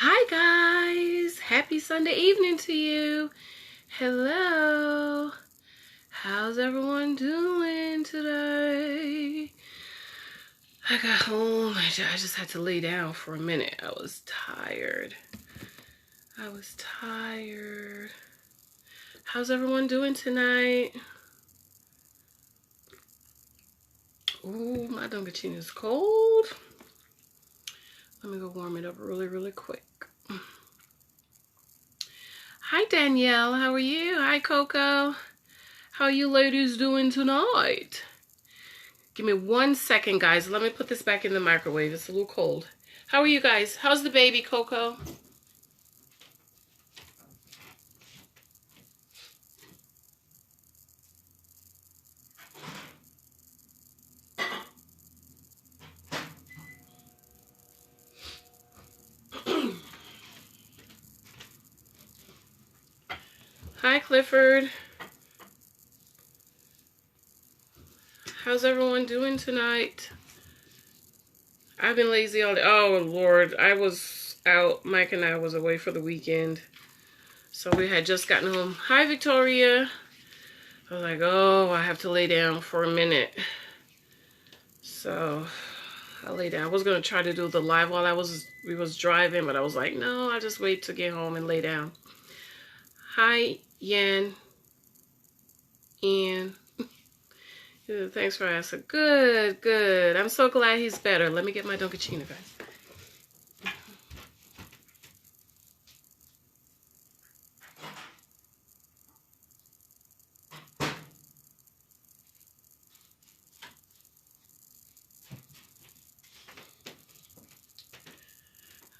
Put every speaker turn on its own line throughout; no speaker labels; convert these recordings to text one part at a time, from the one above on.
Hi guys, happy Sunday evening to you. Hello, how's everyone doing today? I got home, I just had to lay down for a minute. I was tired. How's everyone doing tonight? Ooh, my Dunkaccino is cold. Let me go warm it up really quick. Hi Danielle, how are you? Hi Coco. How you ladies doing tonight? Give me 1 second, guys. Let me put this back in the microwave. It's a little cold. How are you guys? How's the baby, Coco? Hi, Clifford. How's everyone doing tonight? I've been lazy all day. Oh, Lord. I was out. Mike and I was away for the weekend. So we had just gotten home. Hi, Victoria. I was like, oh, I have to lay down for a minute. So I lay down. I was going to try to do the live while we was driving, but I was like, no, I'll just wait to get home and lay down. Hi, Yan. Ian. Thanks for asking. Good. I'm so glad he's better. Let me get my Dunkaccino, guys.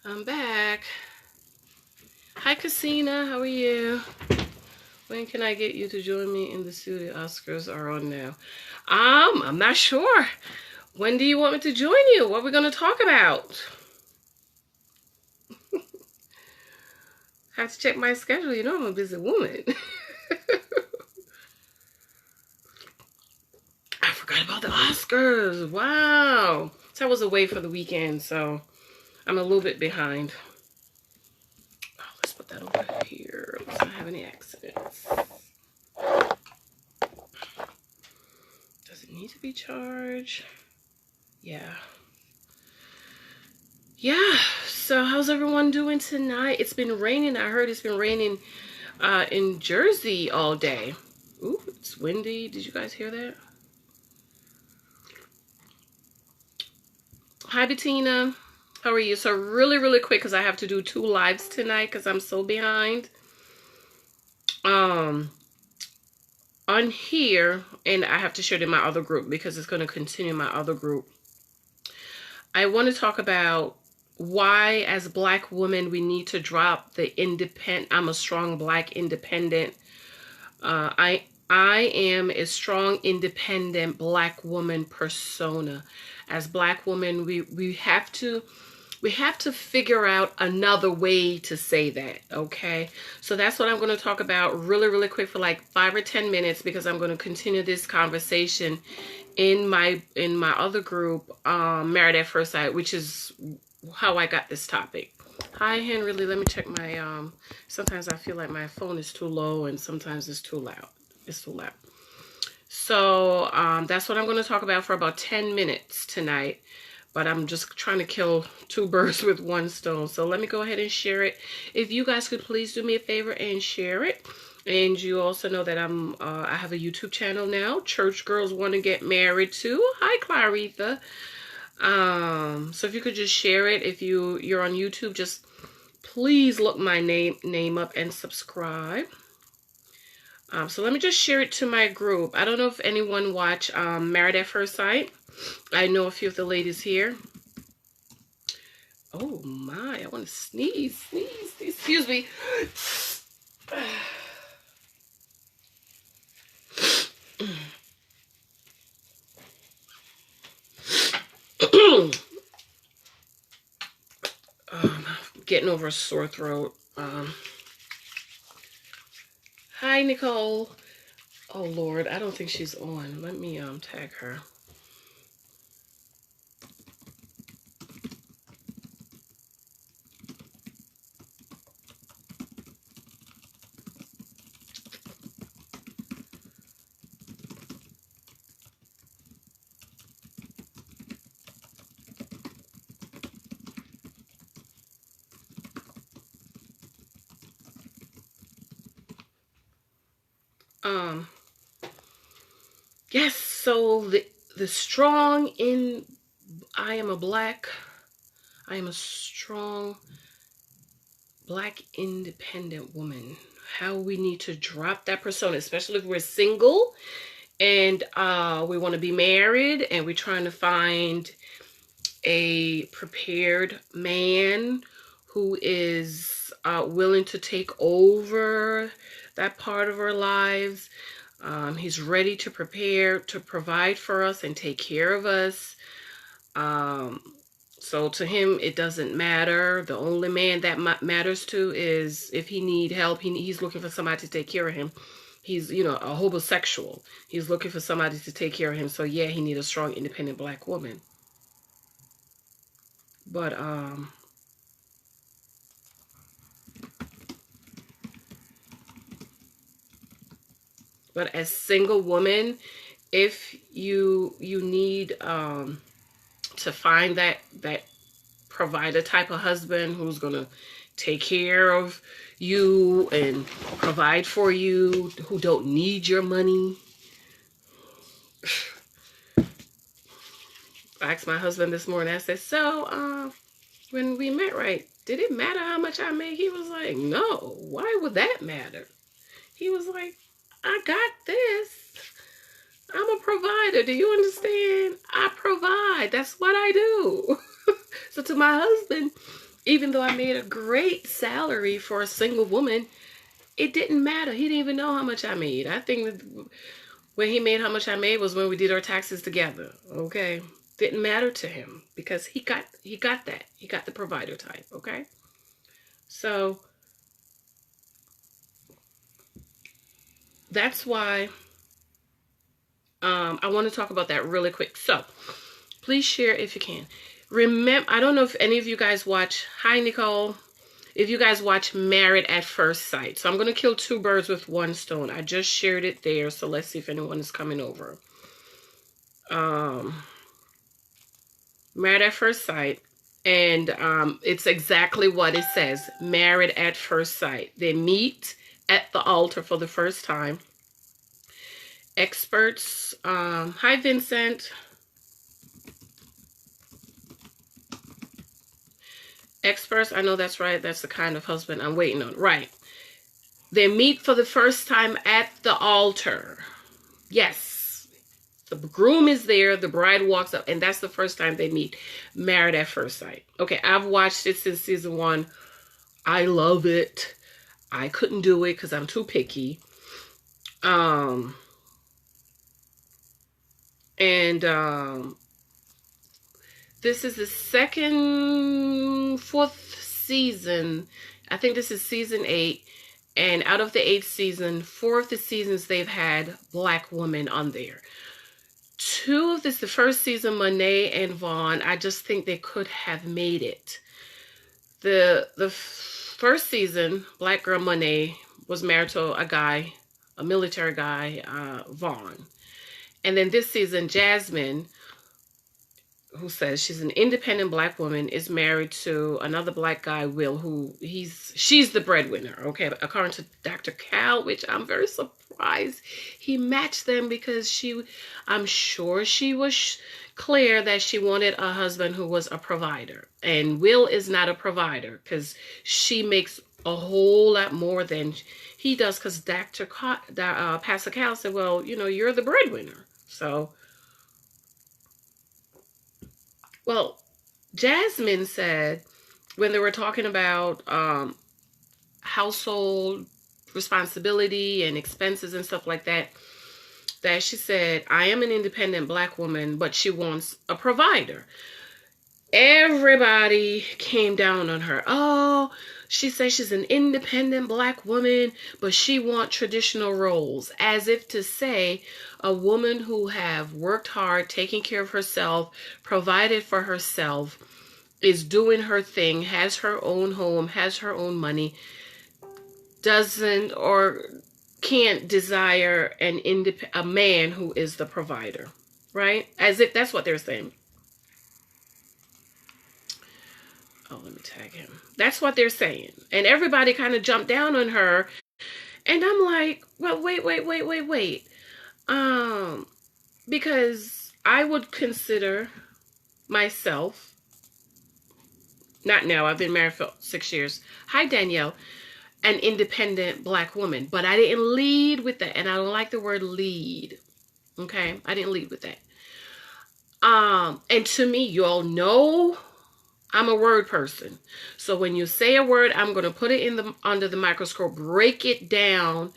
I'm back. Hi, Casina. How are you? When can I get you to join me in the studio? Oscars are on now. I'm not sure. When do you want me to join you? What are we going to talk about? I have to check my schedule. You know I'm a busy woman. I forgot about the Oscars. Wow. So I was away for the weekend, so I'm a little bit behind. Oh, let's put that over here. Let's not have any accidents. Does it need to be charged? Yeah. So how's everyone doing tonight? It's been raining. I heard it's been raining in Jersey all day. Ooh, it's windy. Did you guys hear that? Hi, Bettina. How are you? So really quick, because I have to do 2 lives tonight because I'm so behind. On here, and I have to share it in my other group because it's going to continue my other group. I want to talk about why, as Black women, we need to drop the independent. I'm a strong Black independent. I am a strong independent Black woman persona. As Black women, we have to figure out another way to say that, okay? So that's what I'm going to talk about really quick for like 5 or 10 minutes, because I'm going to continue this conversation in my other group, Married at First Sight, which is how I got this topic. Hi, Henry Lee. Let me check my, sometimes I feel like my phone is too low and sometimes it's too loud. It's too loud. So that's what I'm going to talk about for about 10 minutes tonight. But I'm just trying to kill 2 birds with 1 stone. So let me go ahead and share it. If you guys could please do me a favor and share it. And you also know that I have a YouTube channel now. Church Girls Want to Get Married Too. Hi, Claritha. So if you could just share it. If you're on YouTube, just please look my name up and subscribe. So let me just share it to my group. I don't know if anyone watched Married at First Sight. I know a few of the ladies here. Oh my, I want to sneeze. Excuse me. Getting over a sore throat. Hi, Nicole. Oh Lord, I don't think she's on. Let me tag her. Yes, so the strong in I am a strong Black independent woman. How we need to drop that persona, especially if we're single and we want to be married and we're trying to find a prepared man who is willing to take over that part of our lives. He's ready to prepare to provide for us and take care of us. So to him, it doesn't matter. The only man that matters to is if he need help. He's looking for somebody to take care of him. He's, you know, a homosexual. He's looking for somebody to take care of him. So yeah, he needs a strong, independent Black woman. But as single woman, if you need to find that provider type of husband who's gonna take care of you and provide for you, who don't need your money. I asked my husband this morning, I said, so when we met, right, did it matter how much I made? He was like, no, why would that matter? He was like, I got this. I'm a provider. Do you understand? I provide. That's what I do. So to my husband, even though I made a great salary for a single woman, it didn't matter. He didn't even know how much I made. I think that when he made how much I made was when we did our taxes together. Okay. Didn't matter to him because he got that. He got the provider type. Okay. So that's why I want to talk about that really quick. So please share if you can. Remember, I don't know if any of you guys watch, hi Nicole, if you guys watch Married at First Sight. So I'm going to kill two birds with one stone. I just shared it there. So let's see if anyone is coming over. Married at First Sight. And it's exactly what it says. Married at First Sight. They meet at the altar for the first time. Experts. Hi, Vincent. Experts. I know that's right. That's the kind of husband I'm waiting on. Right. They meet for the first time at the altar. Yes. The groom is there. The bride walks up. And that's the first time they meet. Married at First Sight. Okay. I've watched it since season 1. I love it. I couldn't do it because I'm too picky. This is the fourth season. I think this is season 8. And out of the 8th season, 4 of the seasons they've had Black women on there. 2 of this, the first season, Monet and Vaughn, I just think they could have made it. The first season, Black girl Monet was married to a guy, a military guy, Vaughn. And then this season, Jasmine, who says she's an independent Black woman, is married to another Black guy, Will, she's the breadwinner, okay? According to Dr. Cal, which I'm very surprised he matched them because I'm sure she was clear that she wanted a husband who was a provider. And Will is not a provider because she makes a whole lot more than he does because Pastor Cal said, well, you know, you're the breadwinner. So, well, Jasmine said when they were talking about household responsibility and expenses and stuff like that, that she said, I am an independent Black woman, but she wants a provider. Everybody came down on her. Oh, she says she's an independent Black woman, but she wants traditional roles, as if to say a woman who have worked hard, taking care of herself, provided for herself, is doing her thing, has her own home, has her own money, doesn't or can't desire a man who is the provider, right? As if that's what they're saying. Oh, let me tag him. That's what they're saying. And everybody kind of jumped down on her And I'm like, well, wait. Because I would consider myself, not now, I've been married for 6 years. Hi, Danielle. An independent black woman. But I didn't lead with that. And I don't like the word lead. Okay? I didn't lead with that. And to me, you all know I'm a word person. So when you say a word, I'm going to put it under the microscope, break it down,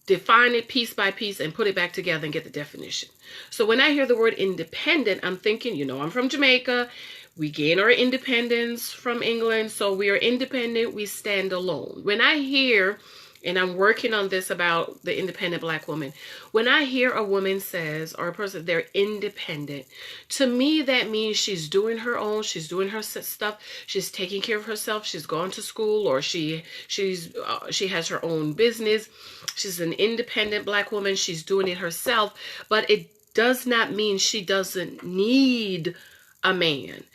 define it piece by piece, and put it back together and get the definition. So when I hear the word independent, I'm thinking, I'm from Jamaica. We gain our independence from England. So we are independent. We stand alone. When I hear, and I'm working on this about the independent black woman, when I hear a woman says, or a person, they're independent, to me that means she's doing her own, she's doing her stuff, she's taking care of herself, she's gone to school, or she has her own business. She's an independent black woman, she's doing it herself, but it does not mean she doesn't need a man.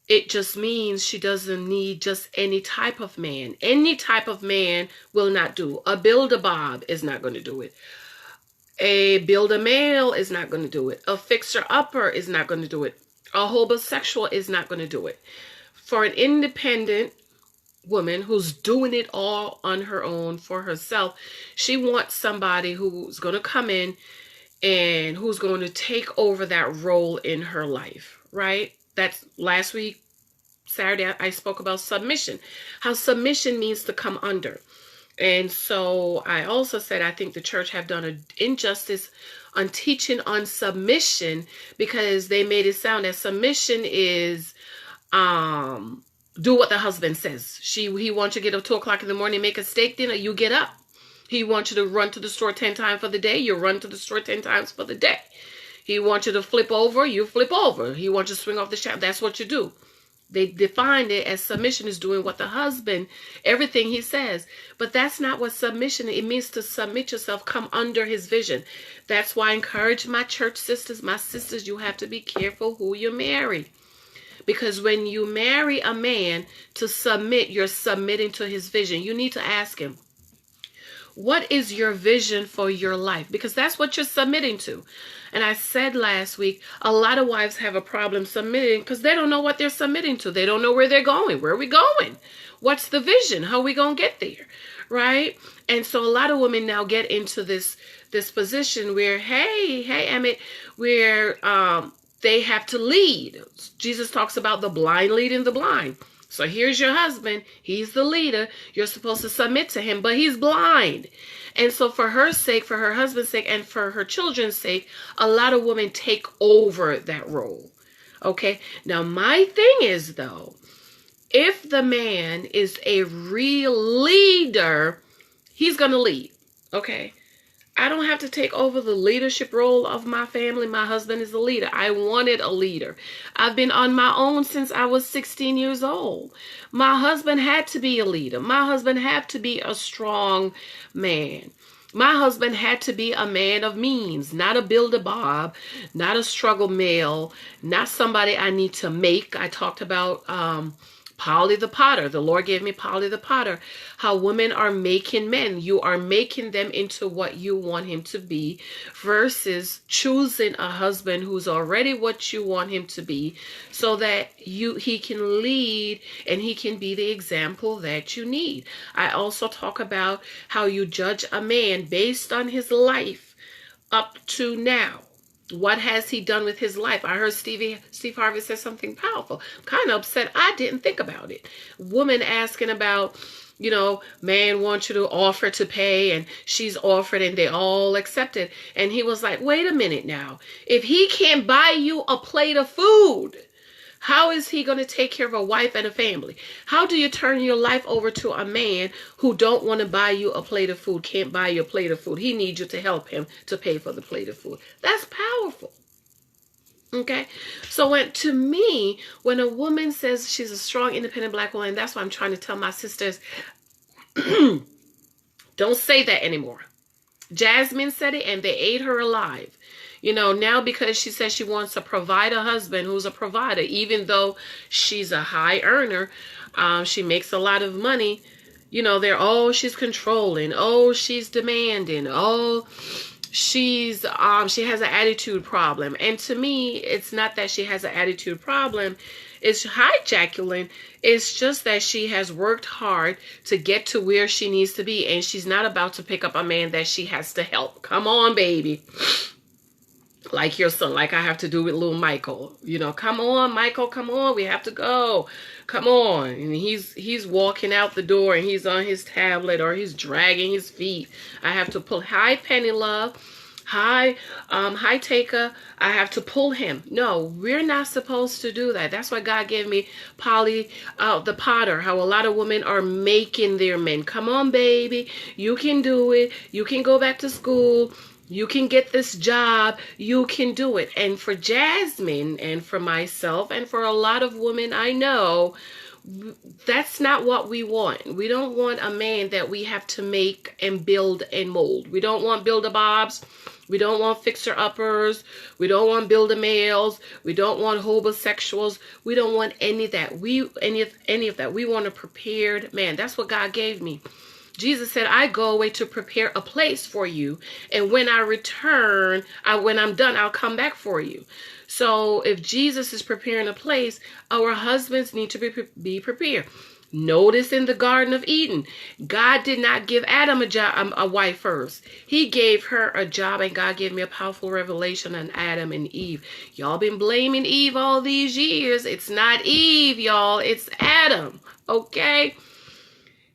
It just means she doesn't need just any type of man. Any type of man will not do. A build-a-bob is not going to do it. A build-a-male is not going to do it. A fixer-upper is not going to do it. A homosexual is not going to do it. For an independent woman who's doing it all on her own for herself, she wants somebody who's going to come in and who's going to take over that role in her life, right? That's last week, Saturday, I spoke about submission, how submission means to come under. And so I also said, I think the church have done an injustice on teaching on submission, because they made it sound that submission is do what the husband says. He wants you to get up 2 o'clock in the morning, make a steak dinner, you get up. He wants you to run to the store 10 times for the day, you run to the store 10 times for the day. He wants you to flip over, you flip over. He wants you to swing off the shaft, that's what you do. They defined it as submission is doing what the husband, everything he says. But that's not what submission is. It means to submit yourself, come under his vision. That's why I encourage my church sisters, my sisters, you have to be careful who you marry. Because when you marry a man to submit, you're submitting to his vision. You need to ask him, what is your vision for your life? Because that's what you're submitting to. And I said last week, a lot of wives have a problem submitting because they don't know what they're submitting to. They don't know where they're going. Where are we going? What's the vision? How are we going to get there? Right? And so a lot of women now get into this position where, hey, Emmett, where they have to lead. Jesus talks about the blind leading the blind. So here's your husband. He's the leader. You're supposed to submit to him, but he's blind. And so for her sake, for her husband's sake, and for her children's sake, a lot of women take over that role. Okay? Now, my thing is, though, if the man is a real leader, he's going to lead. Okay? I don't have to take over the leadership role of my family. My husband is a leader. I wanted a leader. I've been on my own since I was 16 years old. My husband had to be a leader. My husband had to be a strong man. My husband had to be a man of means, not a build-a-bob, not a struggle male, not somebody I need to make. I talked about Polly the Potter. The Lord gave me Polly the Potter. How women are making men. You are making them into what you want him to be versus choosing a husband who's already what you want him to be so that he can lead and he can be the example that you need. I also talk about how you judge a man based on his life up to now. What has he done with his life? I heard Steve Harvey say something powerful. I'm kind of upset. I didn't think about it. Woman asking about, man wants you to offer to pay, and she's offered and they all accepted. And he was like, wait a minute now. If he can't buy you a plate of food, how is he going to take care of a wife and a family? How do you turn your life over to a man who don't want to buy you a plate of food, can't buy you a plate of food? He needs you to help him to pay for the plate of food. That's powerful. Okay? So when a woman says she's a strong, independent black woman, that's why I'm trying to tell my sisters, don't say that anymore. Jasmine said it and they ate her alive. Now because she says she wants to provide a husband who's a provider, even though she's a high earner, she makes a lot of money. You know, they're, oh, she's controlling. Oh, she's demanding. Oh, she has an attitude problem. And to me, it's not that she has an attitude problem. It's, hi, Jacqueline. It's just that she has worked hard to get to where she needs to be. And she's not about to pick up a man that she has to help. Come on, baby. Like your son, like I have to do with little Michael. You know, come on, Michael, come on, we have to go. Come on. And he's walking out the door and he's on his tablet or he's dragging his feet. I have to pull, hi, Penny Love. Hi, Taker. I have to pull him. No, we're not supposed to do that. That's why God gave me Polly, the Potter, how a lot of women are making their men. Come on, baby. You can do it. You can go back to school. You can get this job. You can do it. And for Jasmine and for myself and for a lot of women I know, that's not what we want. We don't want a man that we have to make and build and mold. We don't want build-a-bobs. We don't want fixer-uppers. We don't want build-a-males. We don't want homosexuals. We don't want any of that. Any of that. We want a prepared man. That's what God gave me. Jesus said, I go away to prepare a place for you. And when I return, when I'm done, I'll come back for you. So if Jesus is preparing a place, our husbands need to be prepared. Notice in the Garden of Eden, God did not give Adam a wife first. He gave her a job, and God gave me a powerful revelation on Adam and Eve. Y'all been blaming Eve all these years. It's not Eve, y'all. It's Adam. Okay?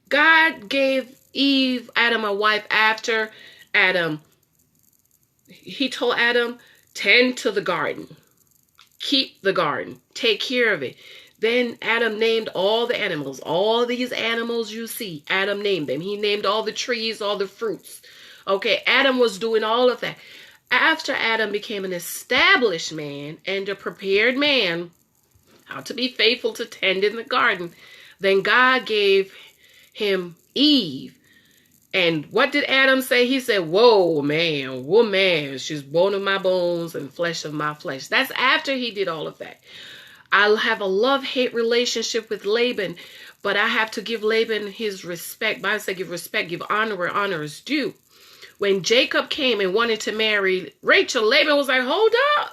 God gave Adam a wife after Adam. He told Adam, tend to the garden. Keep the garden. Take care of it. Then Adam named all the animals. All these animals you see, Adam named them. He named all the trees, all the fruits. Okay, Adam was doing all of that. After Adam became an established man and a prepared man, how to be faithful to tend in the garden, then God gave him Eve. And what did Adam say? He said, whoa, man, woman, she's bone of my bones and flesh of my flesh. That's after he did all of that. I'll have a love-hate relationship with Laban, but I have to give Laban his respect. Bible says give respect, give honor where honor is due. When Jacob came and wanted to marry Rachel, Laban was like, hold up.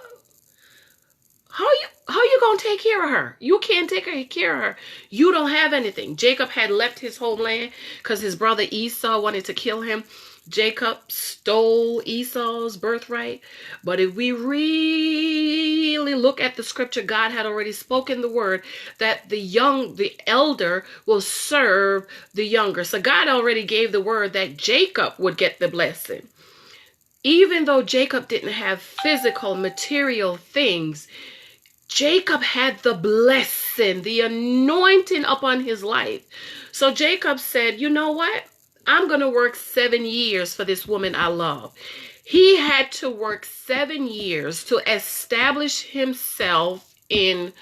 How you gonna take care of her? You can't take care of her. You don't have anything. Jacob had left his homeland because his brother Esau wanted to kill him. Jacob stole Esau's birthright. But if we really look at the scripture, God had already spoken the word that the elder will serve the younger. So God already gave the word that Jacob would get the blessing. Even though Jacob didn't have physical, material things, Jacob had the blessing, the anointing upon his life. So Jacob said, you know what? I'm going to work 7 years for this woman I love. He had to work 7 years to establish himself in,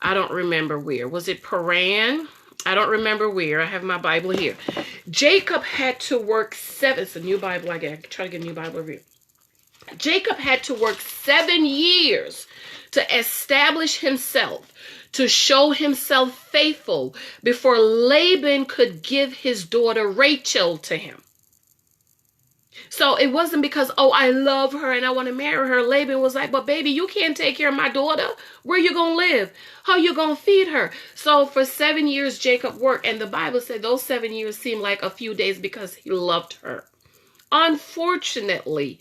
I don't remember where. Was it Paran? I don't remember where. I have my Bible here. Jacob had to work it's a new Bible. I try to get a new Bible over here. Jacob had to work 7 years to establish himself, to show himself faithful before Laban could give his daughter Rachel to him. So it wasn't because, oh, I love her and I want to marry her. Laban was like, but baby, you can't take care of my daughter. Where you going to live? How you going to feed her? So for 7 years, Jacob worked. And the Bible said those 7 years seemed like a few days because he loved her. Unfortunately,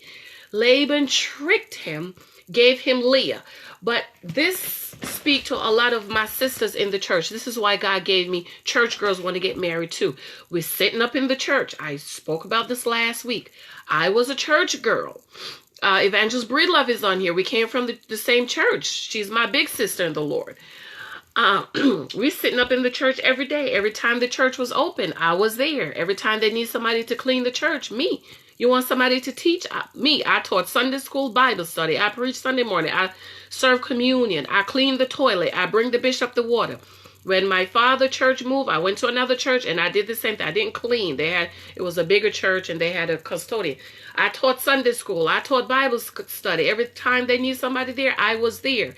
Laban tricked him, gave him Leah. But this speaks to a lot of my sisters in the church. This is why God gave me church girls want to get married too. We're sitting up in the church. I spoke about this last week. I was a church girl. Evangelist Breedlove is on here. We came from the same church. She's my big sister in the Lord. We're sitting up in the church every day. Every time the church was open, I was there. Every time they need somebody to clean the church, me. You want somebody to teach? Me. I taught Sunday school Bible study. I preached Sunday morning. I serve communion. I clean the toilet. I bring the bishop the water. When my father church moved, I went to another church and I did the same thing. I didn't clean. It was a bigger church and they had a custodian. I taught Sunday school. I taught Bible study. Every time they need somebody there, I was there.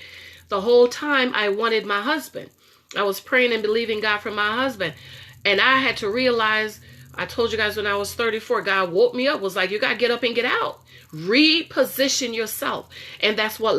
The whole time I wanted my husband. I was praying and believing God for my husband. And I had to realize, I told you guys when I was 34, God woke me up, was like, you got to get up and get out. Reposition yourself. And that's what